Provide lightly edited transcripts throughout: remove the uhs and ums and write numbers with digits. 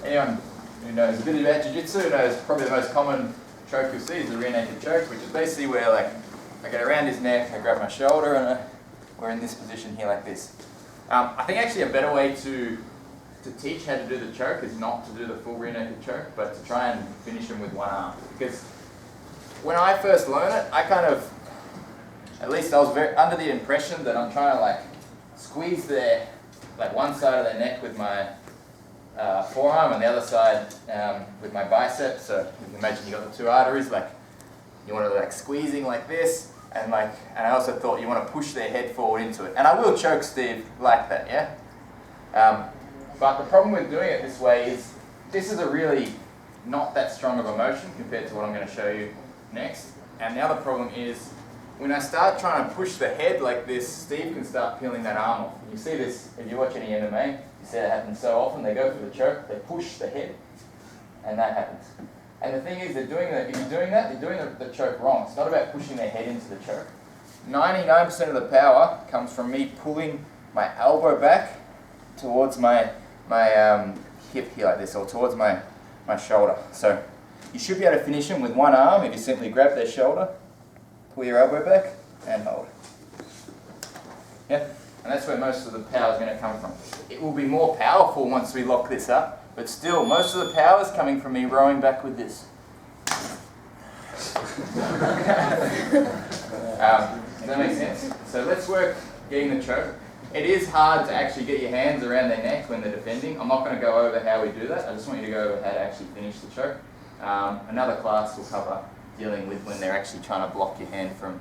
anyone who knows a bit about Jiu-Jitsu knows probably the most common choke you'll see is the rear naked choke, which is basically where like I get around his neck, I grab my shoulder, and we're in this position here like this. I think actually a better way to teach how to do the choke is not to do the full rear naked choke, but to try and finish him with one arm. Because when I first learned it, I kind of, at least I was very under the impression that I'm trying to like squeeze their, like one side of their neck with my forearm and the other side with my bicep. So you can imagine you got the two arteries, like you want to like squeezing like this, and I also thought you want to push their head forward into it. And I will choke Steve like that, yeah? But the problem with doing it this way is this is a really not that strong of a motion compared to what I'm going to show you next. And the other problem is when I start trying to push the head like this, Steve can start peeling that arm off. And you see this, if you watch any MMA, you see that happen so often. They go for the choke, they push the head, and that happens. And the thing is, they're doing that. If you're doing that, you're doing the choke wrong. It's not about pushing their head into the choke. 99% of the power comes from me pulling my elbow back towards my hip here like this, or towards my shoulder. So you should be able to finish them with one arm if you simply grab their shoulder, pull your elbow back, and hold. Yeah, and that's where most of the power is going to come from. It will be more powerful once we lock this up, but still, most of the power is coming from me rowing back with this. Does that make sense? So let's work getting the choke. It is hard to actually get your hands around their neck when they're defending. I'm not going to go over how we do that. I just want you to go over how to actually finish the choke. Another class will cover dealing with when they're actually trying to block your hand from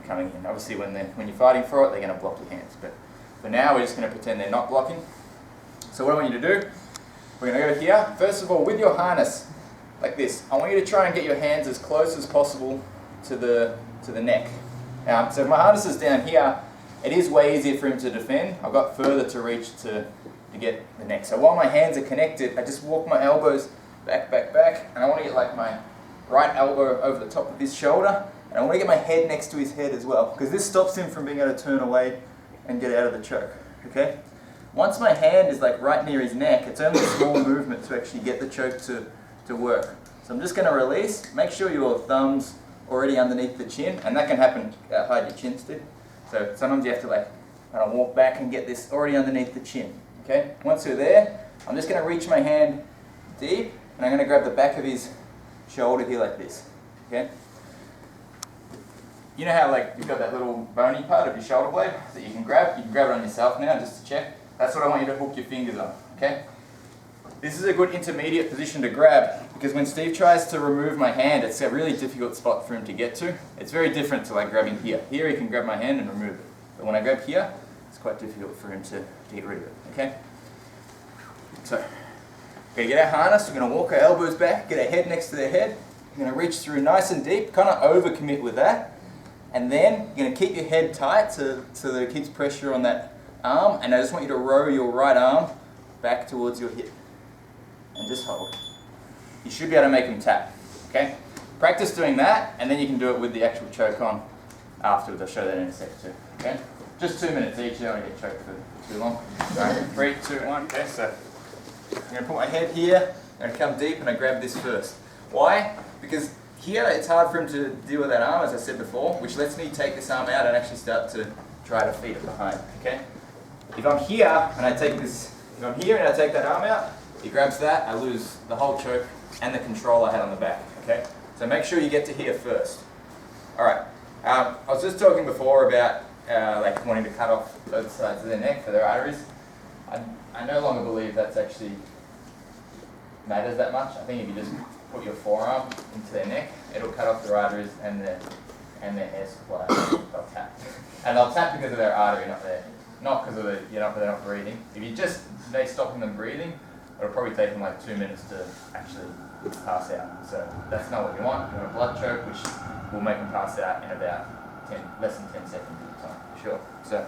coming in. Obviously when you're fighting for it, they're going to block your hands. But for now, we're just going to pretend they're not blocking. So what I want you to do, we're going to go here. First of all, with your harness, like this, I want you to try and get your hands as close as possible to the neck. So if my harness is down here, it is way easier for him to defend. I've got further to reach to get the neck. So while my hands are connected, I just walk my elbows back, and I want to get like my right elbow over the top of his shoulder, and I want to get my head next to his head as well, because this stops him from being able to turn away and get out of the choke, okay? Once my hand is like right near his neck, it's only a small movement to actually get the choke to work. So I'm just going to release. Make sure your thumb's already underneath the chin, and that can happen, hide your chin, Steve. So sometimes you have to like kind of walk back and get this already underneath the chin, okay? Once you're there, I'm just going to reach my hand deep, and I'm going to grab the back of his shoulder here like this, okay? You know how like you've got that little bony part of your shoulder blade that you can grab? You can grab it on yourself now just to check. That's what I want you to hook your fingers on, okay? This is a good intermediate position to grab, because when Steve tries to remove my hand, it's a really difficult spot for him to get to. It's very different to like grabbing here. Here he can grab my hand and remove it. But when I grab here, it's quite difficult for him to get rid of it, okay? So, we're going to get our harness, we're going to walk our elbows back, get our head next to their head. We're going to reach through nice and deep, kind of overcommit with that. And then you're going to keep your head tight so that it keeps pressure on that arm. And I just want you to row your right arm back towards your hip. And just hold. You should be able to make them tap, okay? Practice doing that, and then you can do it with the actual choke on afterwards. I'll show that in a sec too, okay? Just 2 minutes each, you don't want to get choked for too long. All right, 3, 2, 1, okay, so I'm going to put my head here, I'm going to come deep and I grab this first. Why? Because here it's hard for him to deal with that arm, as I said before, which lets me take this arm out and actually start to try to feed it behind, okay? If I'm here and I take that arm out, he grabs that, I lose the whole choke and the control I had on the back, okay? So make sure you get to here first. All right, I was just talking before about like wanting to cut off both sides of their neck for their arteries. I no longer believe that's actually matters that much. I think if you just put your forearm into their neck, it'll cut off their arteries and their air supply. They'll tap. And they'll tap because of their artery, not because of they're not breathing. If you just stopping them breathing, it'll probably take them like 2 minutes to actually pass out. So that's not what you want. You want a blood choke, which will make them pass out in about less than 10 seconds at a time, for sure. So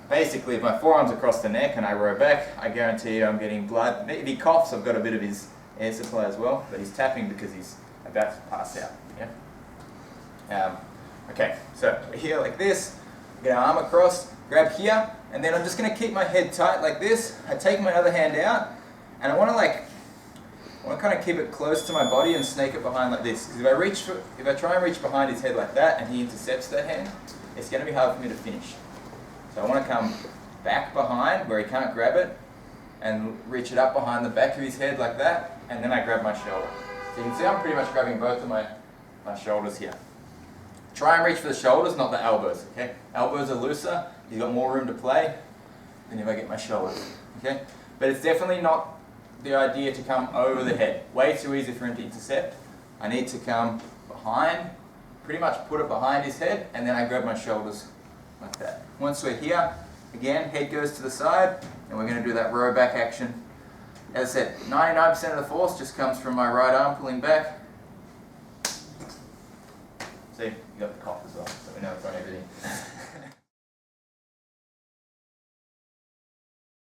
basically, if my forearm's across the neck and I row back, I guarantee you I'm getting blood. If he coughs, I've got a bit of his air supply as well, but he's tapping because he's about to pass out. Yeah. Okay, so we're here like this, get our arm across, grab here, and then I'm just going to keep my head tight like this. I take my other hand out, And I want to kind of keep it close to my body and snake it behind like this. Because if I try and reach behind his head like that and he intercepts that hand, it's going to be hard for me to finish. So I want to come back behind where he can't grab it and reach it up behind the back of his head like that, and then I grab my shoulder. So you can see I'm pretty much grabbing both of my shoulders here. Try and reach for the shoulders, not the elbows, okay? Elbows are looser, you've got more room to play than if I get my shoulders, okay? But it's definitely not the idea to come over the head. Way too easy for him to intercept. I need to come behind, pretty much put it behind his head, and then I grab my shoulders like that. Once we're here, again, head goes to the side, and we're going to do that row back action. As I said, 99% of the force just comes from my right arm pulling back. See, you got the cough as well, so we know it's on everything.